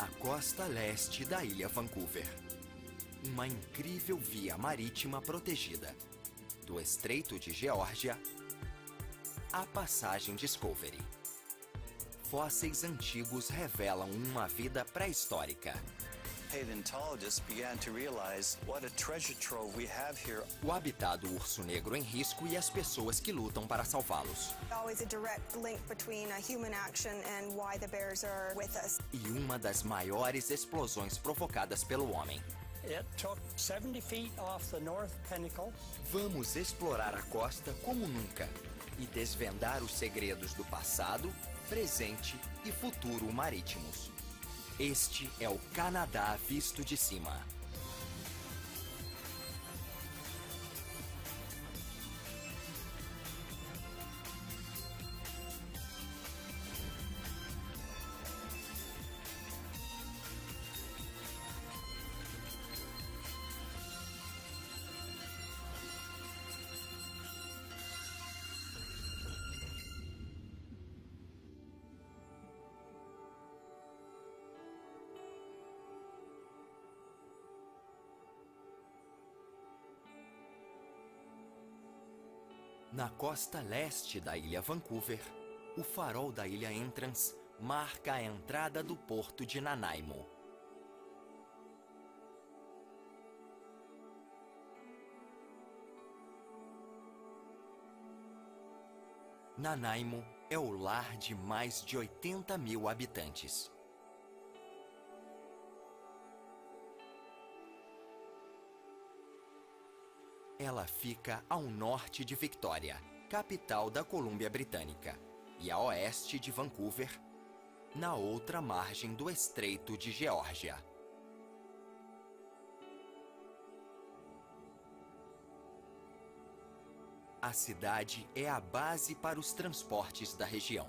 A costa leste da ilha Vancouver. Uma incrível via marítima protegida. Do Estreito de Geórgia à passagem Discovery. Fósseis antigos revelam uma vida pré-histórica. Paleontologists began to realize what a treasure trove we have here. O habitat do urso negro em risco e as pessoas que lutam para salvá-los. Always a direct link between a human action and why the bears are with us. E uma das maiores explosões provocadas pelo homem. It took 70 feet off the North Pinnacle. Vamos explorar a costa como nunca e desvendar os segredos do passado, presente e futuro marítimos. Este é o Canadá visto de cima. Na costa leste da ilha Vancouver, o farol da ilha Entrance marca a entrada do porto de Nanaimo. Nanaimo é o lar de mais de 80 mil habitantes. Ela fica ao norte de Victoria, capital da Colômbia Britânica, e a oeste de Vancouver, na outra margem do Estreito de Geórgia. A cidade é a base para os transportes da região.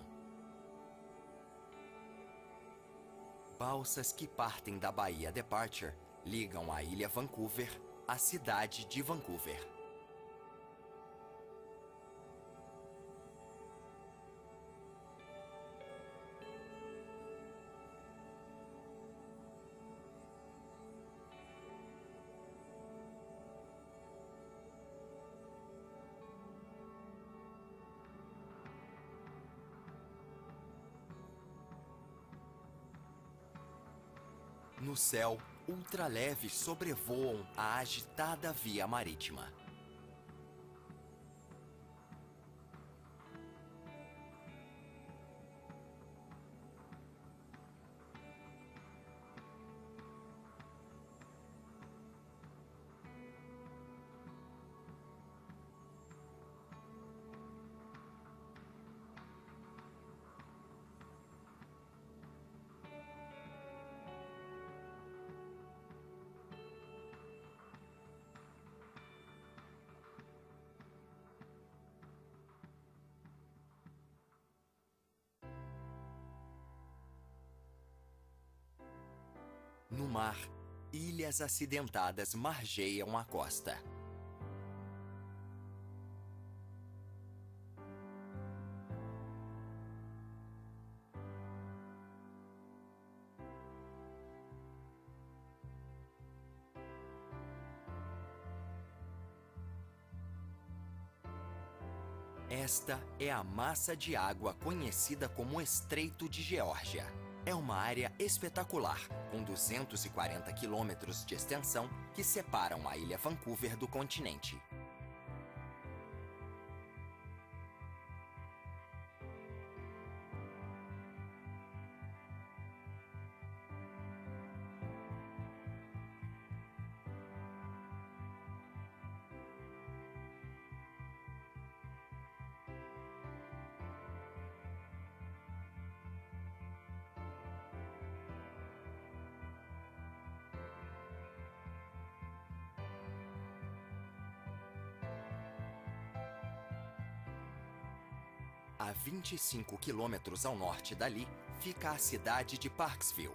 Balsas que partem da Baía Departure ligam a ilha Vancouver à cidade de Vancouver. No céu, ultraleves sobrevoam a agitada via marítima. No mar, ilhas acidentadas margeiam a costa. Esta é a massa de água conhecida como Estreito de Geórgia. É uma área espetacular, com 240 quilômetros de extensão que separam a ilha Vancouver do continente. A 25 quilômetros ao norte dali, fica a cidade de Parksville.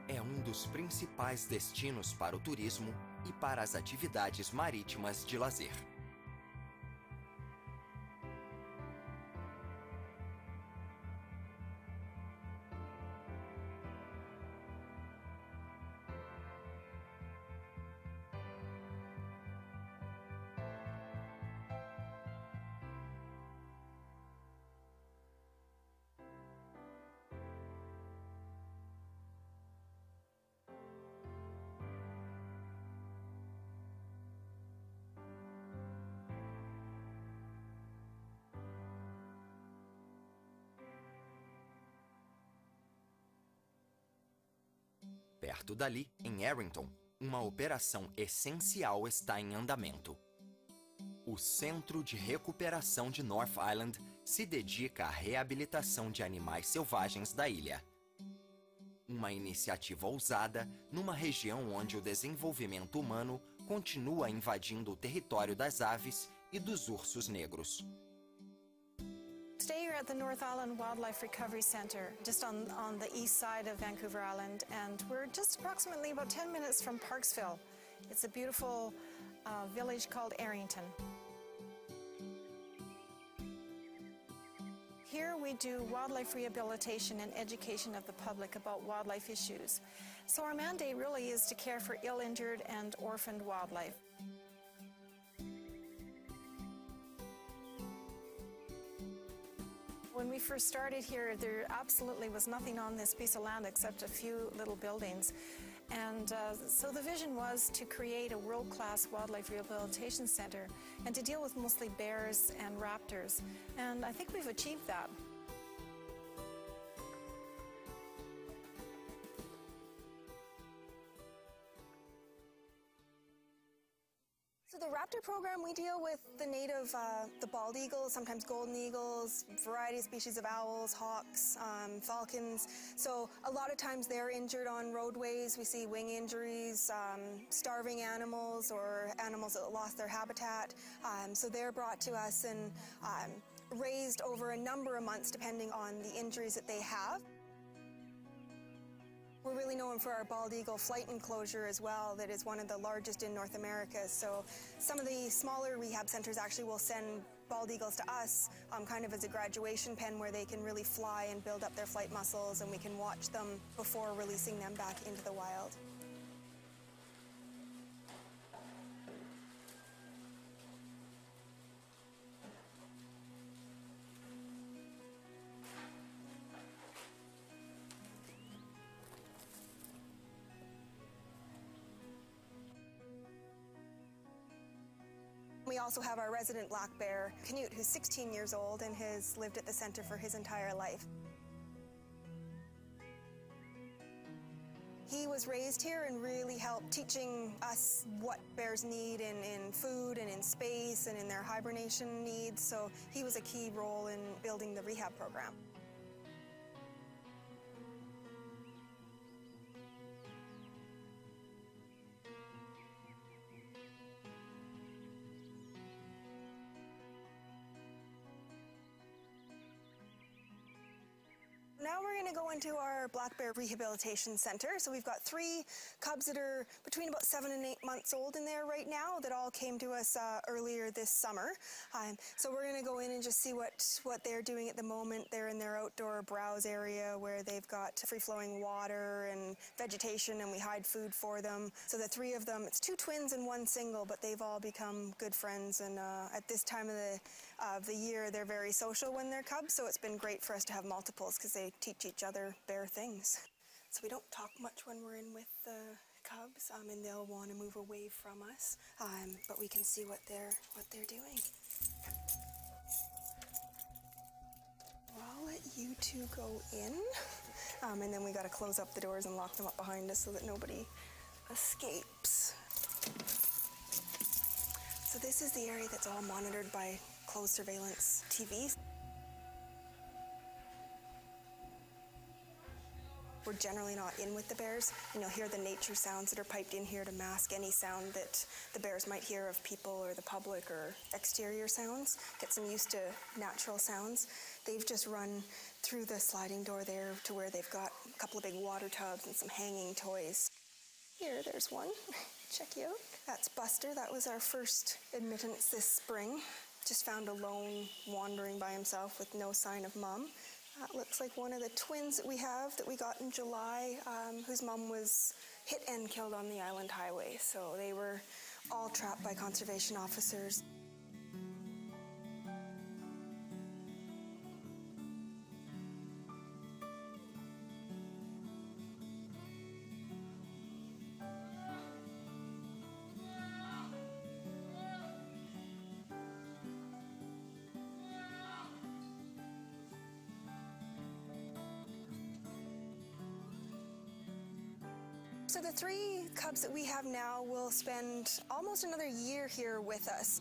É um dos principais destinos para o turismo e para as atividades marítimas de lazer. Perto dali, em Arrington, uma operação essencial está em andamento. O Centro de Recuperação de North Island se dedica à reabilitação de animais selvagens da ilha. Uma iniciativa ousada numa região onde o desenvolvimento humano continua invadindo o território das aves e dos ursos negros. Today you're at the North Island Wildlife Recovery Centre, just on the east side of Vancouver Island, and we're just approximately about 10 minutes from Parksville. It's a beautiful village called Arrington. Here we do wildlife rehabilitation and education of the public about wildlife issues. So our mandate really is to care for ill, injured, and orphaned wildlife. When we first started here, there absolutely was nothing on this piece of land except a few little buildings. And so the vision was to create a world-class wildlife rehabilitation center and to deal with mostly bears and raptors. And I think we've achieved that. So the raptor program, we deal with the native, the bald eagles, sometimes golden eagles, variety of species of owls, hawks, falcons. So a lot of times they're injured on roadways. We see wing injuries, starving animals or animals that lost their habitat. So they're brought to us and raised over a number of months depending on the injuries that they have. We're really known for our bald eagle flight enclosure as well, that is one of the largest in North America. So some of the smaller rehab centers actually will send bald eagles to us kind of as a graduation pen where they can really fly and build up their flight muscles, and we can watch them before releasing them back into the wild. We also have our resident black bear, Canute, who's 16 years old and has lived at the center for his entire life. He was raised here and really helped teaching us what bears need in food and in space and in their hibernation needs, so he was a key role in building the rehab program. Now we're going to go into our black bear rehabilitation center. So we've got 3 cubs that are between about 7 and 8 months old in there right now that all came to us earlier this summer. So we're going to go in and just see what they're doing at the moment. They're in their outdoor browse area where they've got free-flowing water and vegetation, and we hide food for them. So the 3 of them, it's 2 twins and 1 single, but they've all become good friends, and at this time of the year they're very social when they're cubs, so it's been great for us to have multiples because they teach each other bear things. So we don't talk much when we're in with the cubs, and they'll want to move away from us, but we can see what they're doing. Well, I'll let you 2 go in, and then we got to close up the doors and lock them up behind us so that nobody escapes. So this is the area that's all monitored by closed surveillance TVs. We're generally not in with the bears, and you'll hear the nature sounds that are piped in here to mask any sound that the bears might hear of people or the public or exterior sounds. Get them used to natural sounds. They've just run through the sliding door there to where they've got a couple of big water tubs and some hanging toys. Here, there's one. Check you out. That's Buster. That was our first admittance this spring. Just found alone, wandering by himself with no sign of mom. That looks like one of the twins that we have that we got in July, whose mom was hit and killed on the island highway. So they were all trapped by conservation officers. So the 3 cubs that we have now will spend almost another year here with us.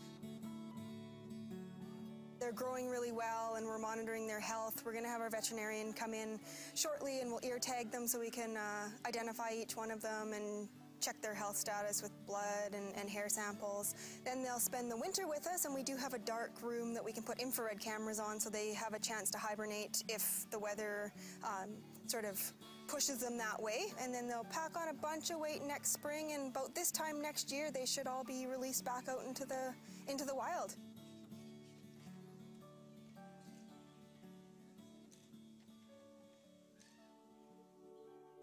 They're growing really well and we're monitoring their health. We're going to have our veterinarian come in shortly and we'll ear tag them so we can identify each one of them and check their health status with blood and hair samples. Then they'll spend the winter with us, and we do have a dark room that we can put infrared cameras on so they have a chance to hibernate if the weather sort of pushes them that way. And then they'll pack on a bunch of weight next spring, and about this time next year they should all be released back out into the wild.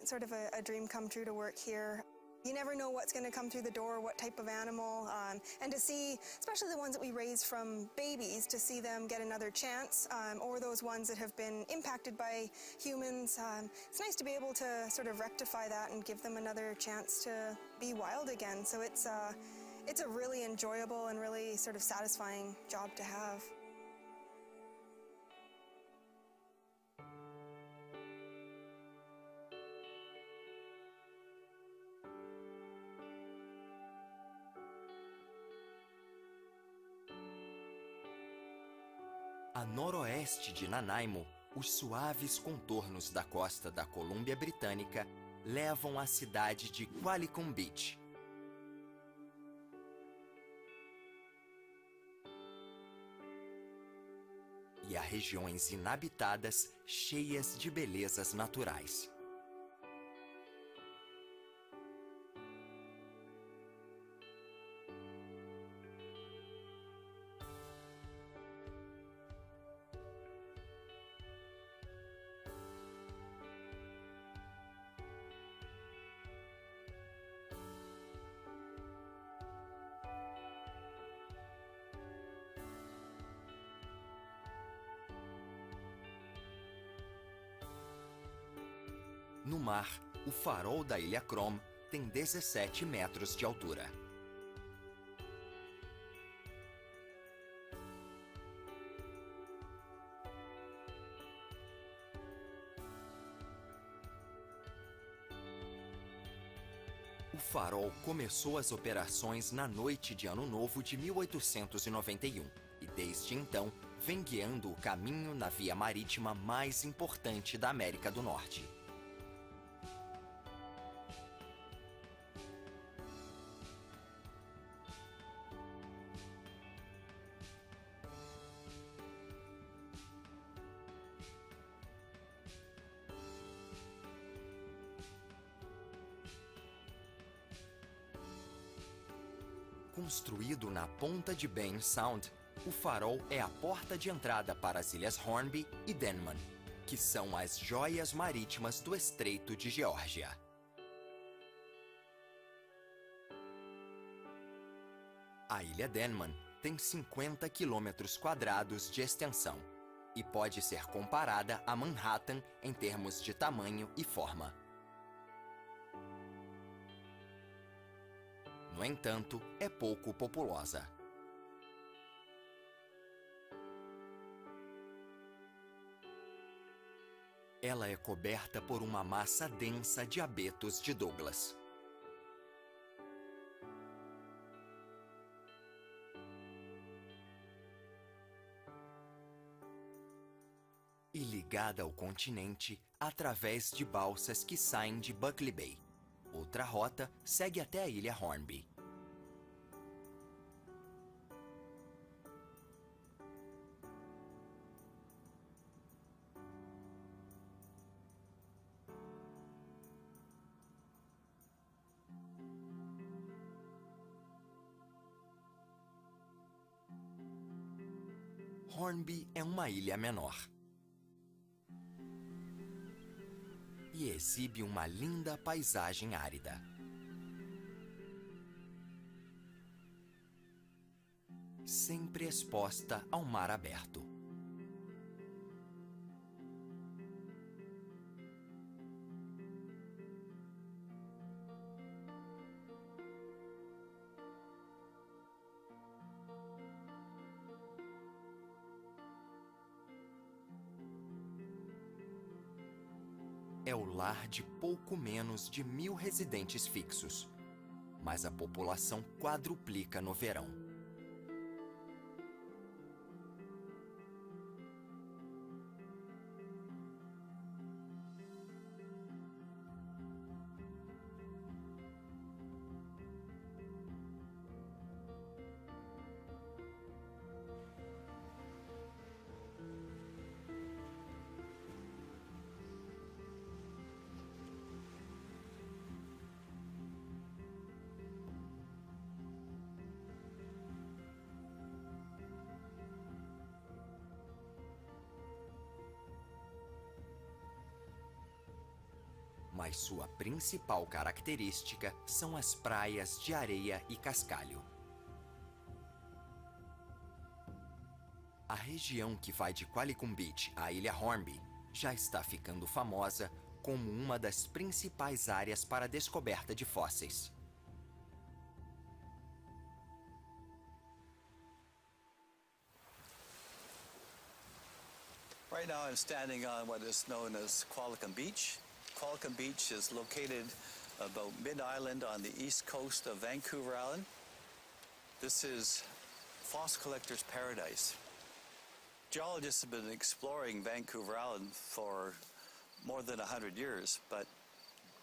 It's sort of a dream come true to work here. You never know what's going to come through the door, what type of animal, and to see, especially the ones that we raise from babies, to see them get another chance, or those ones that have been impacted by humans. It's nice to be able to sort of rectify that and give them another chance to be wild again. So it's a really enjoyable and really sort of satisfying job to have. A noroeste de Nanaimo, os suaves contornos da costa da Colômbia Britânica levam à cidade de Qualicum Beach. E a regiões inabitadas cheias de belezas naturais. No mar, o farol da Ilha Crom tem 17 metros de altura. O farol começou as operações na noite de Ano Novo de 1891 e desde então vem guiando o caminho na via marítima mais importante da América do Norte. Construído na ponta de Bain Sound, o farol é a porta de entrada para as ilhas Hornby e Denman, que são as joias marítimas do Estreito de Geórgia. A ilha Denman tem 50 quilômetros quadrados de extensão e pode ser comparada a Manhattan em termos de tamanho e forma. No entanto, é pouco populosa. Ela é coberta por uma massa densa de abetos de Douglas. E ligada ao continente através de balsas que saem de Buckley Bay. Outra rota segue até a ilha Hornby. Hornby é uma ilha menor e exibe uma linda paisagem árida. Sempre exposta ao mar aberto. É é o lar de pouco menos de 1.000 residentes fixos, mas a população quadruplica no verão. Mas sua principal característica são as praias de areia e cascalho. A região que vai de Qualicum Beach à Ilha Hornby já está ficando famosa como uma das principais áreas para a descoberta de fósseis. Right now I'm standing on what is known as Qualicum Beach. Qualicum Beach is located about mid-island on the east coast of Vancouver Island. This is fossil collector's paradise. Geologists have been exploring Vancouver Island for more than 100 years, but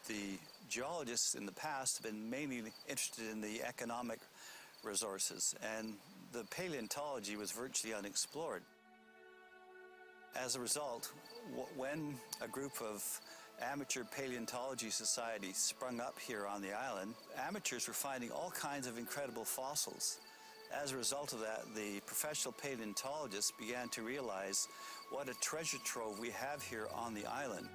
the geologists in the past have been mainly interested in the economic resources, and the paleontology was virtually unexplored. As a result, when a group of amateur paleontology societies sprung up here on the island, amateurs were finding all kinds of incredible fossils. As a result of that, the professional paleontologists began to realize what a treasure trove we have here on the island.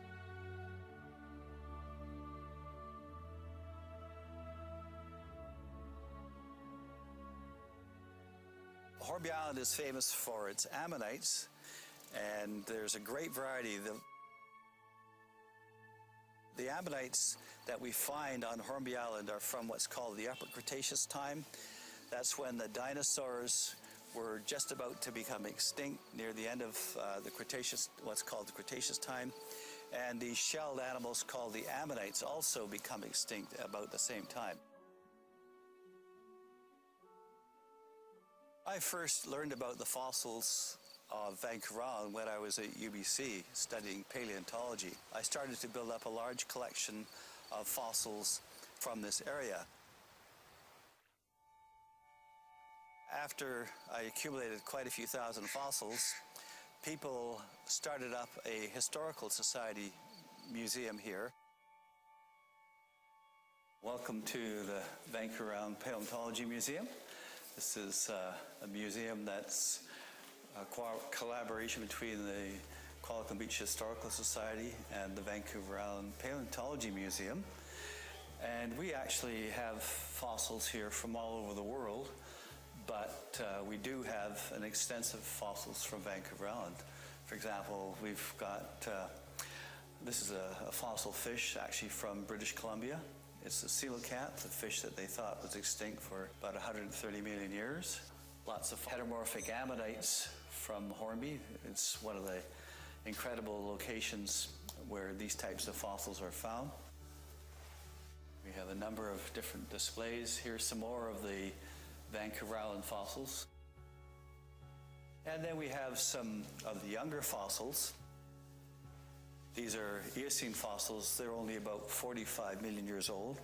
Hornby Island is famous for its ammonites, and there's a great variety. The ammonites that we find on Hornby Island are from what's called the Upper Cretaceous time. That's when the dinosaurs were just about to become extinct near the end of the Cretaceous, what's called the Cretaceous time. And the shelled animals called the ammonites also become extinct about the same time. I first learned about the fossils of Vancouver Island when I was at UBC studying paleontology. I started to build up a large collection of fossils from this area. After I accumulated quite a few thousand fossils, people started up a historical society museum here. Welcome to the Vancouver Island Paleontology Museum. This is a museum that's a collaboration between the Qualicum Beach Historical Society and the Vancouver Island Paleontology Museum. And we actually have fossils here from all over the world, but we do have an extensive fossils from Vancouver Island. For example, we've got, this is a fossil fish actually from British Columbia. It's a coelacanth, a fish that they thought was extinct for about 130 million years. Lots of heteromorphic ammonites from Hornby. It's one of the incredible locations where these types of fossils are found. We have a number of different displays. Here's some more of the Vancouver Island fossils. And then we have some of the younger fossils. These are Eocene fossils. They're only about 45 million years old.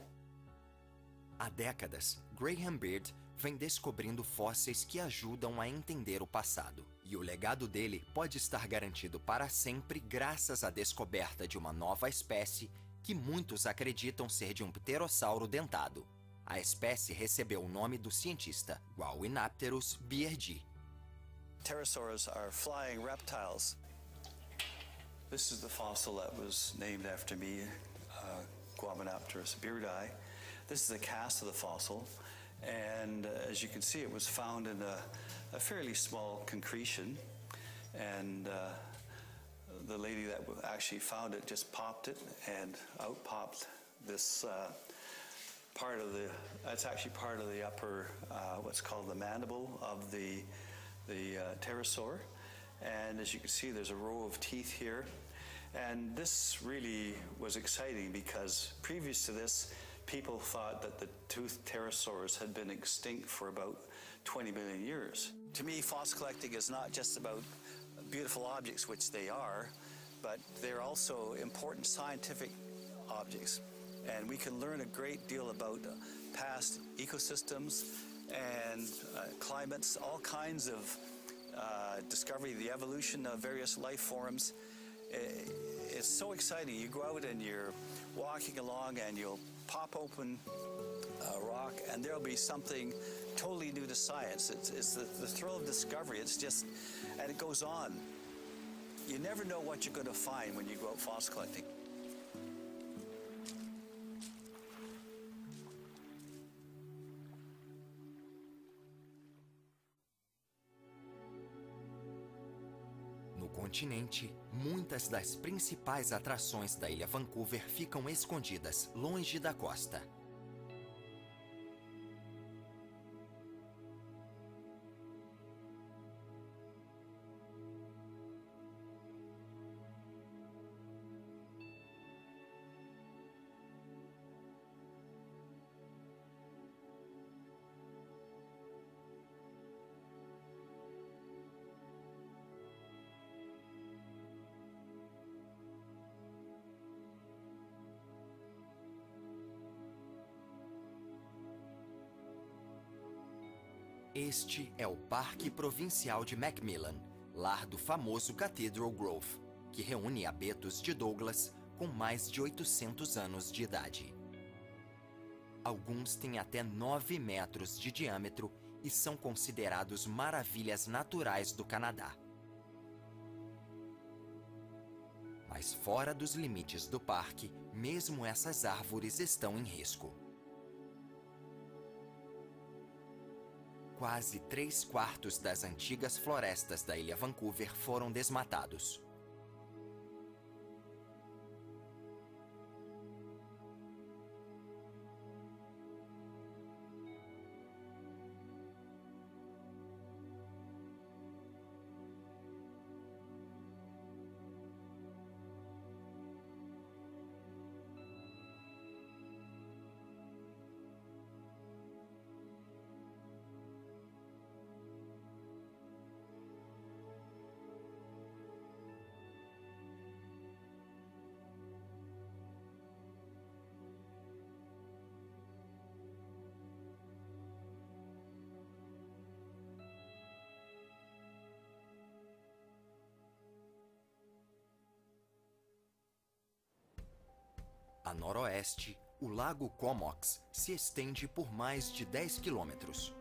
Há décadas, Graham Beard vem descobrindo fósseis que ajudam a entender o passado. E o legado dele pode estar garantido para sempre graças à descoberta de uma nova espécie que muitos acreditam ser de um pterossauro dentado. A espécie recebeu o nome do cientista Guauinapterus beardi. Pterosaurs are flying reptiles. This is the fossil that was named after me, Guauinapterus beardi. This is a cast of the fossil, and as you can see, it was found in a fairly small concretion, and the lady that actually found it just popped it, and out popped this part of the, that's actually part of the upper, what's called the mandible of the pterosaur. And as you can see, there's a row of teeth here. And this really was exciting because previous to this, people thought that the toothed pterosaurs had been extinct for about 20 million years. To me, fossil collecting is not just about beautiful objects, which they are, but they're also important scientific objects. And we can learn a great deal about past ecosystems and climates, all kinds of discovery, the evolution of various life forms. It's so exciting. You go out and you're walking along and you'll pop open a rock and there'll be something totally new to science. It's the thrill of discovery. It's just, and it goes on. You never know what you're going to find when you go out fossil collecting. No continente, muitas das principais atrações da Ilha Vancouver ficam escondidas longe da costa. Este é o Parque Provincial de Macmillan, lar do famoso Cathedral Grove, que reúne abetos de Douglas com mais de 800 anos de idade. Alguns têm até 9 metros de diâmetro e são considerados maravilhas naturais do Canadá. Mas fora dos limites do parque, mesmo essas árvores estão em risco. Quase 3/4 das antigas florestas da Ilha Vancouver foram desmatados. A noroeste, o Lago Comox se estende por mais de 10 quilômetros.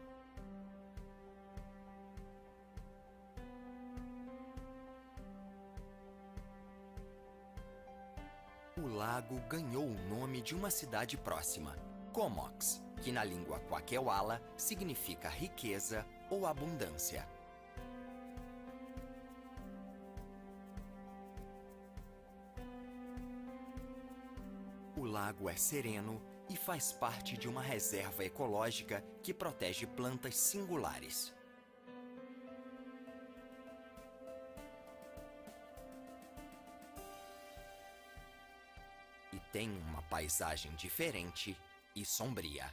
O lago ganhou o nome de uma cidade próxima, Comox, que na língua Kwakiutl significa riqueza ou abundância. O lago é sereno e faz parte de uma reserva ecológica que protege plantas singulares. E tem uma paisagem diferente e sombria.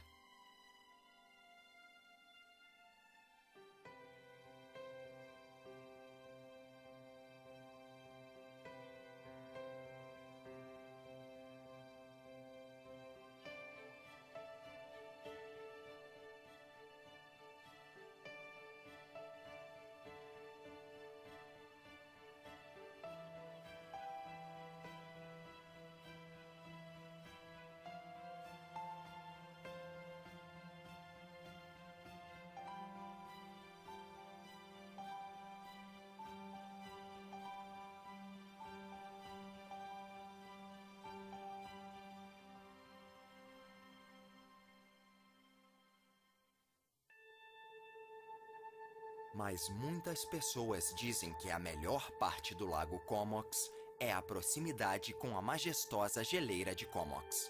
Mas muitas pessoas dizem que a melhor parte do Lago Comox é a proximidade com a majestosa geleira de Comox.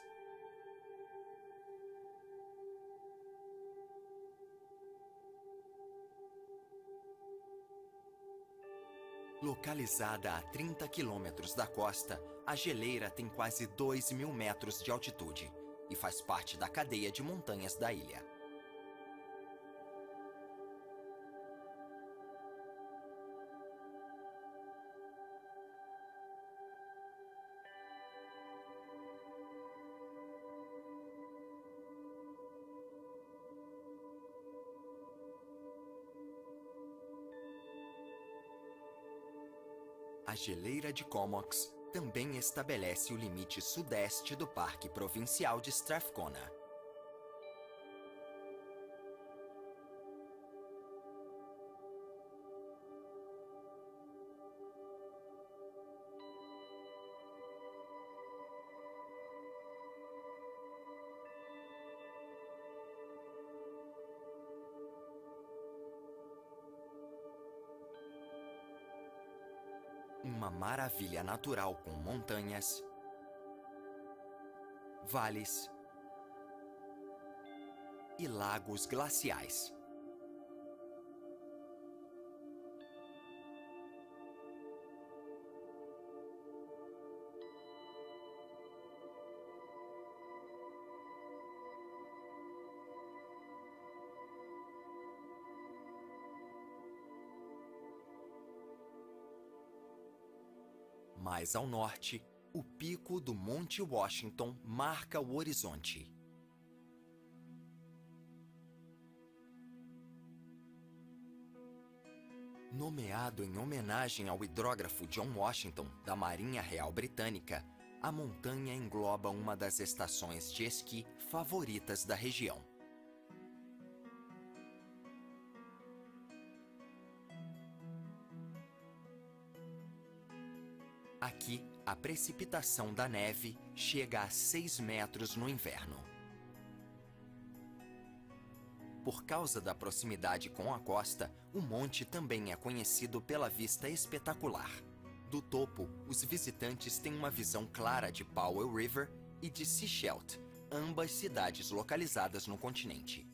Localizada a 30 quilômetros da costa, a geleira tem quase 2.000 metros de altitude e faz parte da cadeia de montanhas da ilha. A geleira de Comox também estabelece o limite sudeste do Parque Provincial de Strathcona. Uma maravilha natural com montanhas, vales e lagos glaciais. Mais ao norte, o pico do Monte Washington marca o horizonte. Nomeado em homenagem ao hidrógrafo John Washington, da Marinha Real Britânica, a montanha engloba uma das estações de esqui favoritas da região. Aqui, a precipitação da neve chega a 6 metros no inverno. Por causa da proximidade com a costa, o monte também é conhecido pela vista espetacular. Do topo, os visitantes têm uma visão clara de Powell River e de Sechelt, ambas cidades localizadas no continente.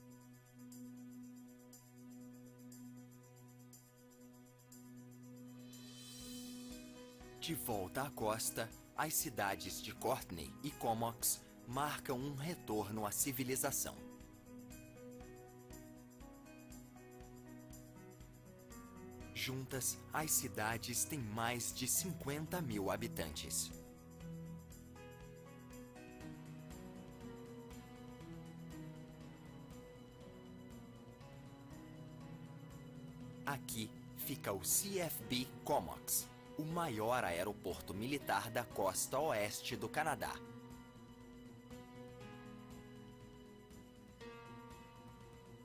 De volta à costa, as cidades de Courtenay e Comox marcam um retorno à civilização. Juntas, as cidades têm mais de 50.000 habitantes. Aqui fica o CFB Comox, o maior aeroporto militar da costa oeste do Canadá.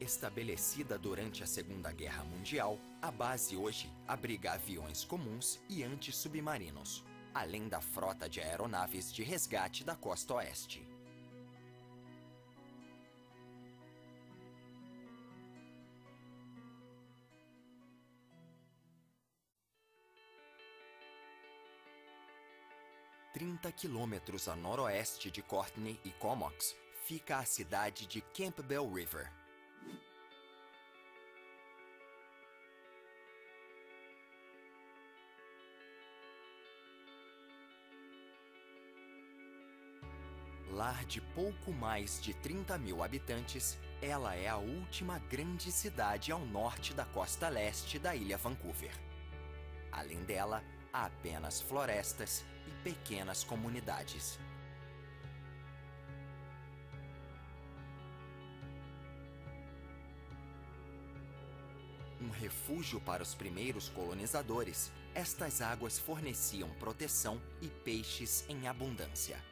Estabelecida durante a Segunda Guerra Mundial, a base hoje abriga aviões comuns e antissubmarinos, além da frota de aeronaves de resgate da costa oeste. "30 quilômetros a noroeste de Courtenay e Comox fica a cidade de Campbell River. Lar de pouco mais de 30.000 habitantes, ela é a última grande cidade ao norte da costa leste da ilha Vancouver. Além dela, há apenas florestas e pequenas comunidades. Um refúgio para os primeiros colonizadores, estas águas forneciam proteção e peixes em abundância.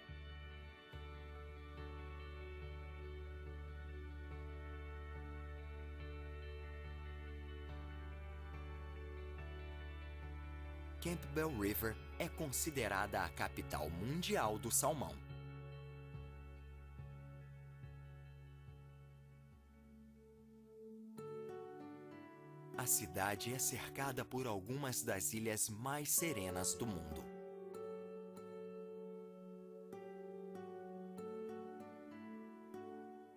Campbell River é considerada a capital mundial do salmão. A cidade é cercada por algumas das ilhas mais serenas do mundo.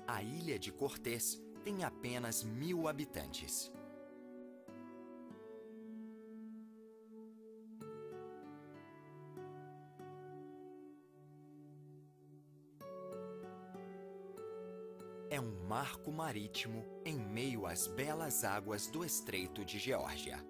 A Ilha de Cortés tem apenas 1.000 habitantes. marco marítimo em meio às belas águas do Estreito de Geórgia.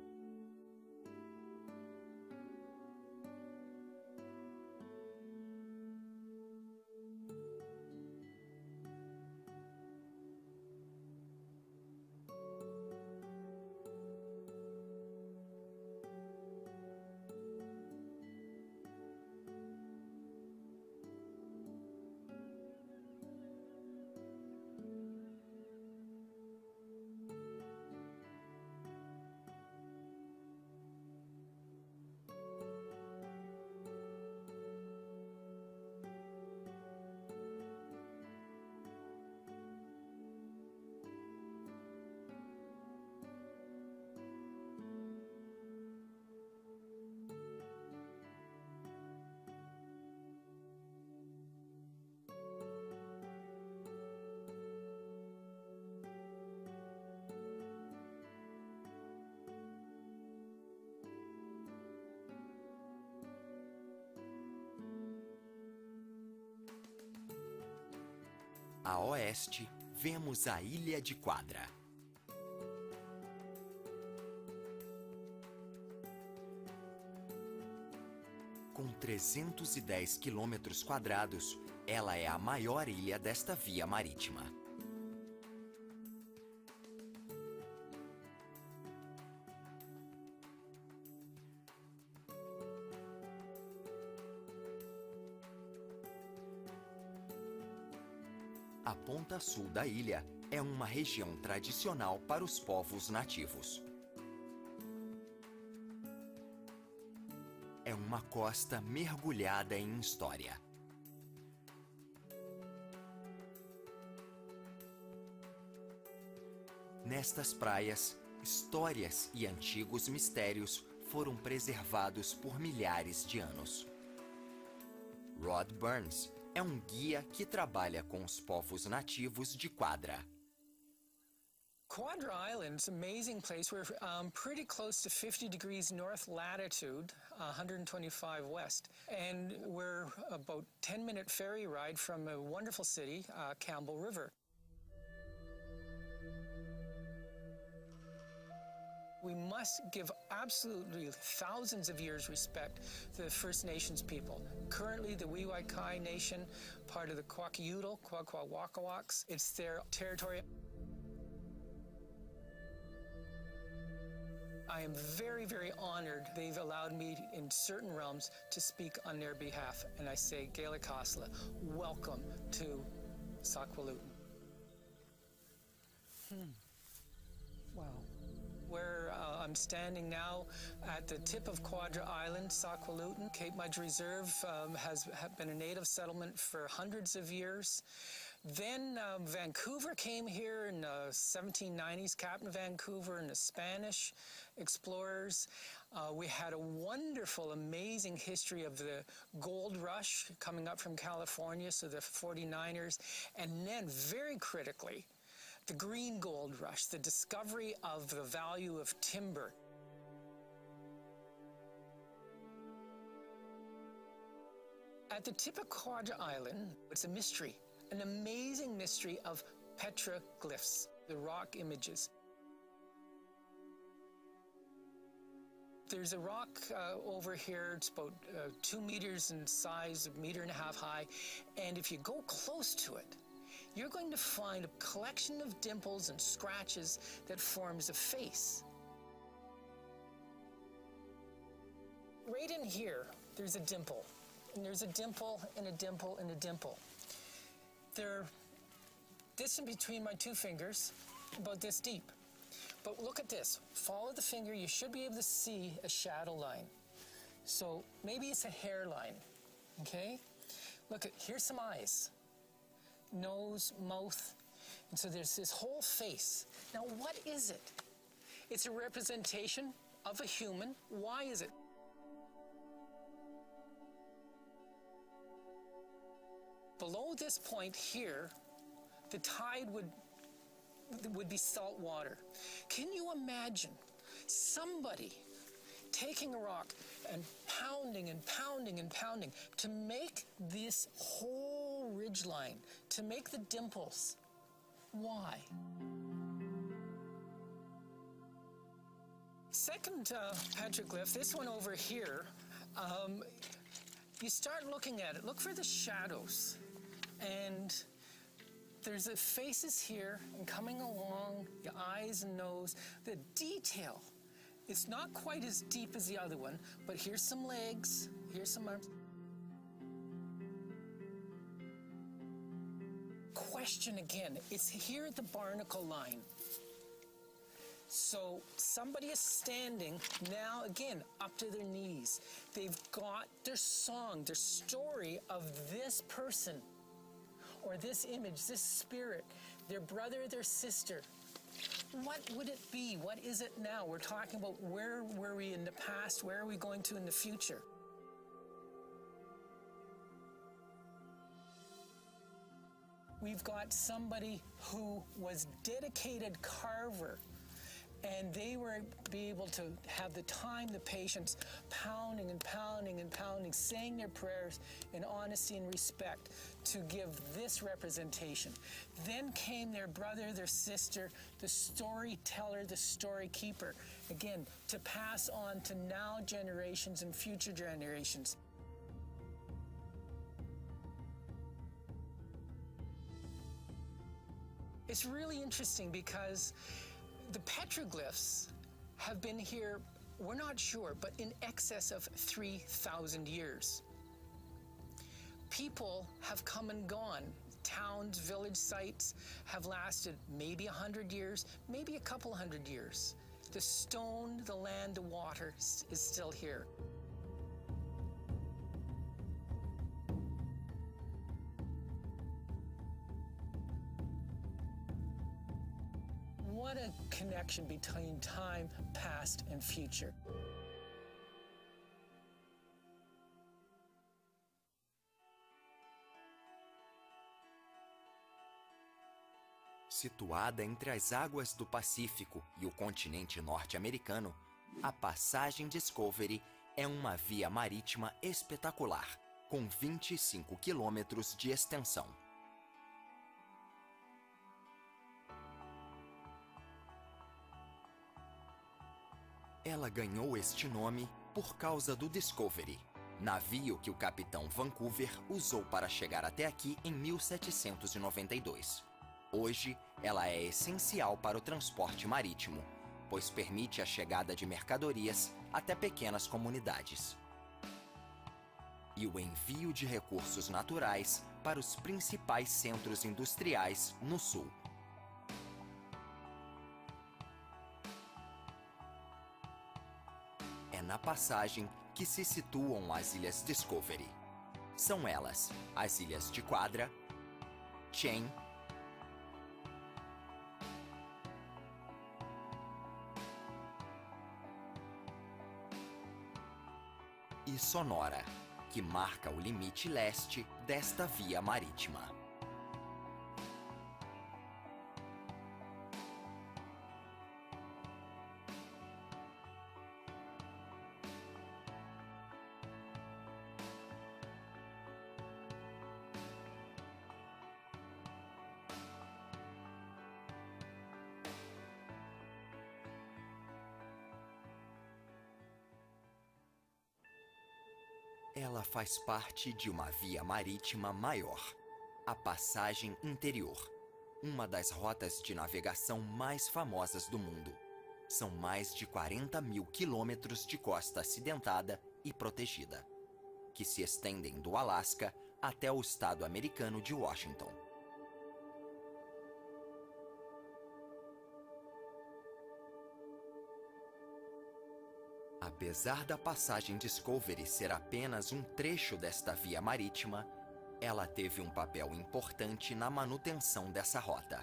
A oeste, vemos a Ilha de Quadra. Com 310 quilômetros quadrados, ela é a maior ilha desta via marítima. A ponta sul da ilha é uma região tradicional para os povos nativos. É uma costa mergulhada em história. Nestas praias, histórias e antigos mistérios foram preservados por milhares de anos. Rod Burns é um guia que trabalha com os povos nativos de Quadra. Quadra Island is an amazing place. We're pretty close to 50 degrees north latitude, 125 west, and we're about 10-minute ferry ride from a wonderful city, Campbell River. We must give absolutely thousands of years respect to the First Nations people. Currently, the Weewakai Nation, part of the Kwakiutl, Kwakwaka'waka'waks, it's their territory. I am very, very honored they've allowed me in certain realms to speak on their behalf. And I say, Gaelic Hasla, welcome to Sakwalutin. Wow. Where I'm standing now at the tip of Quadra Island, Sakwalutin. Cape Mudge Reserve has been a native settlement for hundreds of years. Then Vancouver came here in the 1790s, Captain Vancouver and the Spanish explorers. We had a wonderful, amazing history of the gold rush coming up from California, so the 49ers, and then very critically, the green gold rush, the discovery of the value of timber. At the tip of Quadra Island, it's a mystery, an amazing mystery of petroglyphs, the rock images. There's a rock over here, it's about 2 meters in size, 1.5 meters high, and if you go close to it, you're going to find a collection of dimples and scratches that forms a face. Right in here, there's a dimple, and there's a dimple and a dimple and a dimple. They're distant between my 2 fingers, about this deep. But look at this, follow the finger, you should be able to see a shadow line. So maybe it's a hairline, okay? Look, here's some eyes. Nose, mouth, and so there's this whole face. Now, what is it? It's a representation of a human. Why is it? Below this point here, the tide would be salt water. Can you imagine somebody taking a rock and pounding and pounding and pounding to make this whole ridge line, to make the dimples? Why? Second petroglyph, this one over here, you start looking at it. Look for the shadows. And there's the faces here and coming along, your eyes and nose. The detail, it's not quite as deep as the other one, but here's some legs, here's some arms. Question again, it's here at the barnacle line. So somebody is standing now, again, up to their knees. They've got their song, their story of this person, or this image, this spirit, their brother, their sister. What would it be? What is it now? We're talking about where were we in the past, where are we going to in the future? We've got somebody who was dedicated carver, and they were be able to have the time, the patience, pounding and pounding and pounding, saying their prayers in honesty and respect to give this representation. Then came their brother, their sister, the storyteller, the story keeper, again, to pass on to now generations and future generations. It's really interesting because the petroglyphs have been here, we're not sure, but in excess of 3,000 years. People have come and gone. Towns, village sites have lasted maybe 100 years, maybe a couple hundred years. The stone, the land, the water is still here. What a connection between time, past, and future. Situada entre as águas do Pacífico e o continente norte-americano, a Passagem Discovery é uma via marítima espetacular, com 25 quilômetros de extensão. Ela ganhou este nome por causa do Discovery, navio que o capitão Vancouver usou para chegar até aqui em 1792. Hoje, ela é essencial para o transporte marítimo, pois permite a chegada de mercadorias até pequenas comunidades e o envio de recursos naturais para os principais centros industriais no sul. É na passagem que se situam as Ilhas Discovery. São elas as Ilhas de Quadra, Chain, e Sonora, que marca o limite leste desta via marítima. Ela faz parte de uma via marítima maior, a Passagem Interior, uma das rotas de navegação mais famosas do mundo. São mais de 40 mil quilômetros de costa acidentada e protegida, que se estendem do Alasca até o estado americano de Washington. Apesar da Passagem Discovery ser apenas um trecho desta via marítima, ela teve um papel importante na manutenção dessa rota.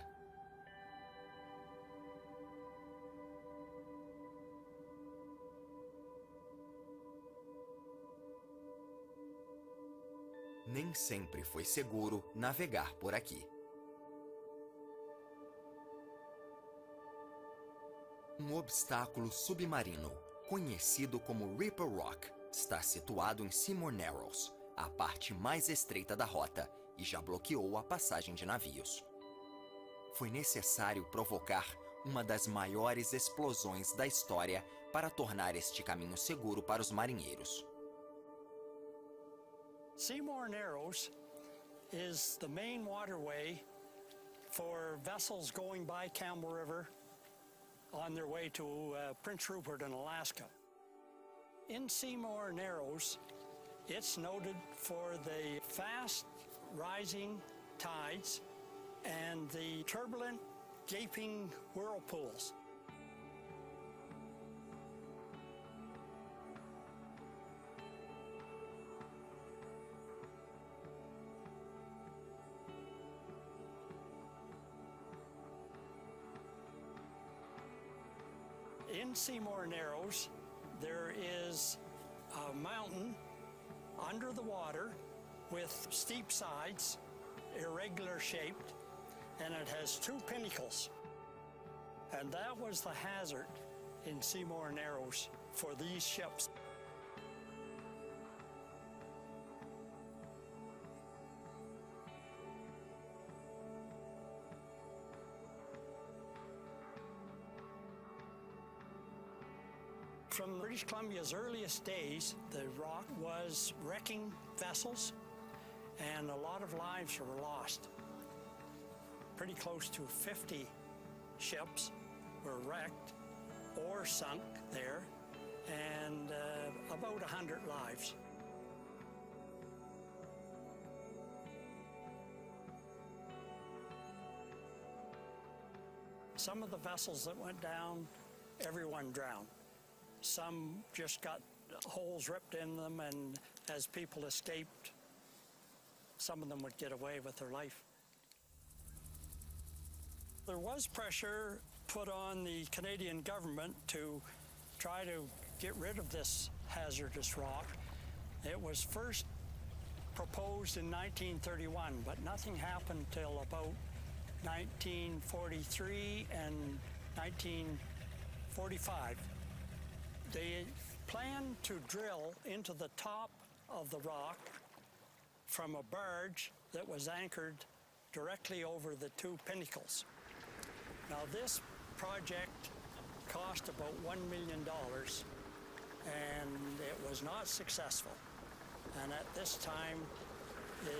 Nem sempre foi seguro navegar por aqui. Um obstáculo submarino, conhecido como Ripper Rock, está situado em Seymour Narrows, a parte mais estreita da rota, e já bloqueou a passagem de navios. foi necessário provocar uma das maiores explosões da história para tornar este caminho seguro para os marinheiros. Seymour Narrows is the main waterway for vessels going by Campbell River on their way to Prince Rupert in Alaska. In Seymour Narrows, it's noted for the fast rising tides and the turbulent, gaping whirlpools. In Seymour Narrows, there is a mountain under the water with steep sides, irregular shaped, and it has two pinnacles. And that was the hazard in Seymour Narrows for these ships. From British Columbia's earliest days, the rock was wrecking vessels, and a lot of lives were lost. Pretty close to 50 ships were wrecked or sunk there, and about 100 lives. Some of the vessels that went down, everyone drowned. Some just got holes ripped in them, and as people escaped, some of them would get away with their life. There was pressure put on the Canadian government to try to get rid of this hazardous rock. It was first proposed in 1931, but nothing happened till about 1943 and 1945. They planned to drill into the top of the rock from a barge that was anchored directly over the two pinnacles. Now, this project cost about $1 million, and it was not successful. And at this time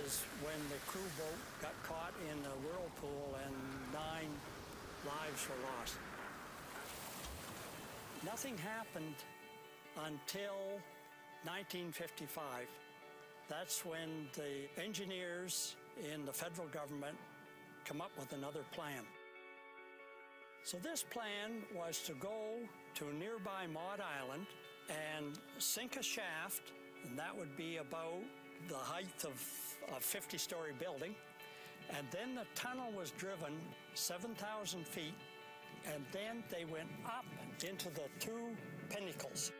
is when the crew boat got caught in a whirlpool and 9 lives were lost. Nothing happened until 1955. That's when the engineers in the federal government come up with another plan. So this plan was to go to nearby Maud Island and sink a shaft, and that would be about the height of a 50-story building. And then the tunnel was driven 7,000 feet, and then they went up into the two pinnacles.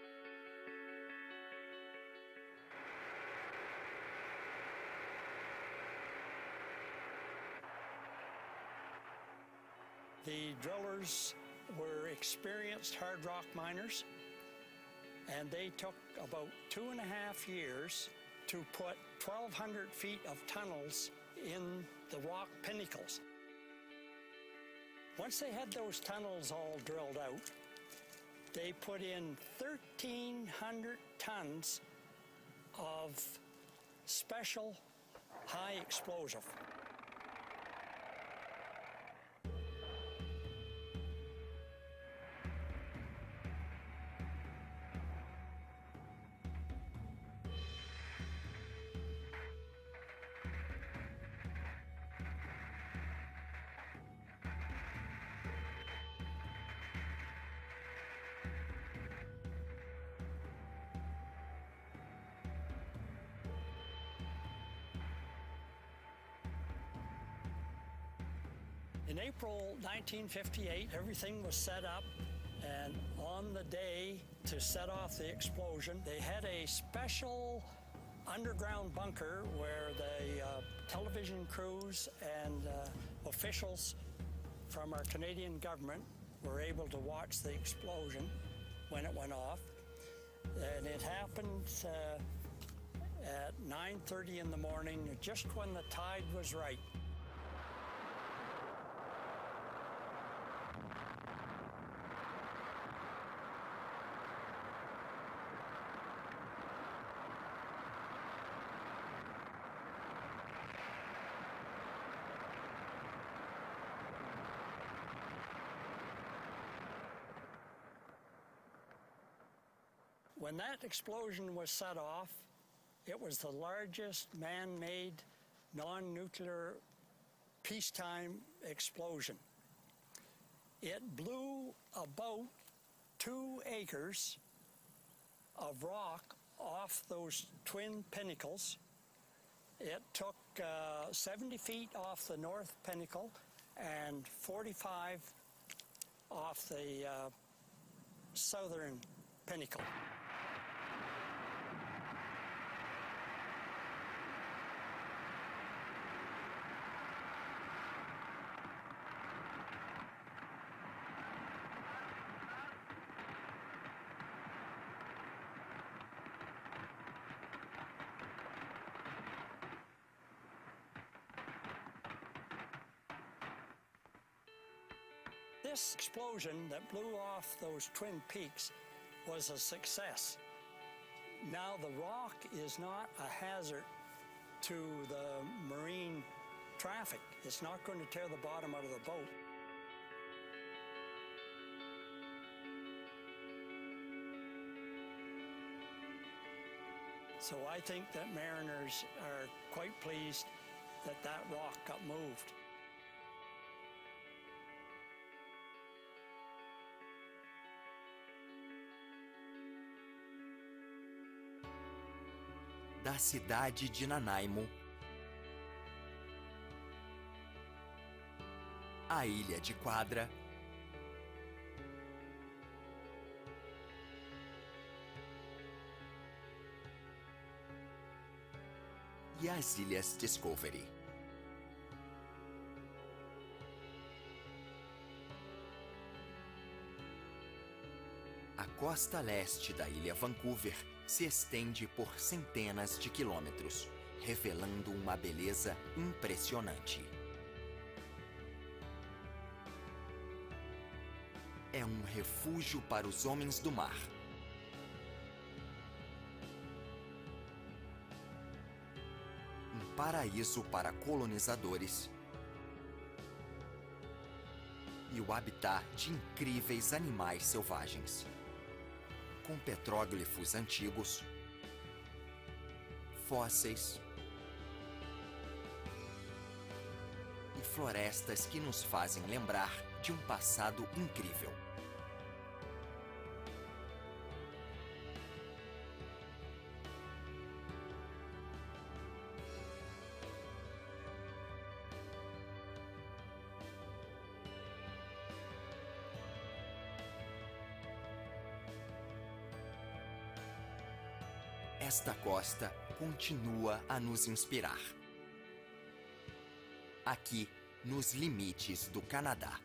The drillers were experienced hard rock miners, and they took about 2.5 years to put 1,200 feet of tunnels in the rock pinnacles. Once they had those tunnels all drilled out, they put in 1,300 tons of special high explosive. In April 1958, everything was set up, and on the day to set off the explosion, they had a special underground bunker where the television crews and officials from our Canadian government were able to watch the explosion when it went off. And it happened at 9:30 in the morning, just when the tide was right. When that explosion was set off, it was the largest man-made, non-nuclear peacetime explosion. It blew about 2 acres of rock off those twin pinnacles. It took 70 feet off the north pinnacle and 45 off the southern pinnacle. This explosion that blew off those twin peaks was a success. Now the rock is not a hazard to the marine traffic. It's not going to tear the bottom out of the boat. So I think that mariners are quite pleased that that rock got moved. Da cidade de Nanaimo, a ilha de Quadra, e as Ilhas Discovery. A costa leste da ilha Vancouver se estende por centenas de quilômetros, revelando uma beleza impressionante. É um refúgio para os homens do mar. Um paraíso para colonizadores. E o habitat de incríveis animais selvagens. Com petróglifos antigos, fósseis e florestas que nos fazem lembrar de um passado incrível. Esta costa continua a nos inspirar. Aqui, nos limites do Canadá.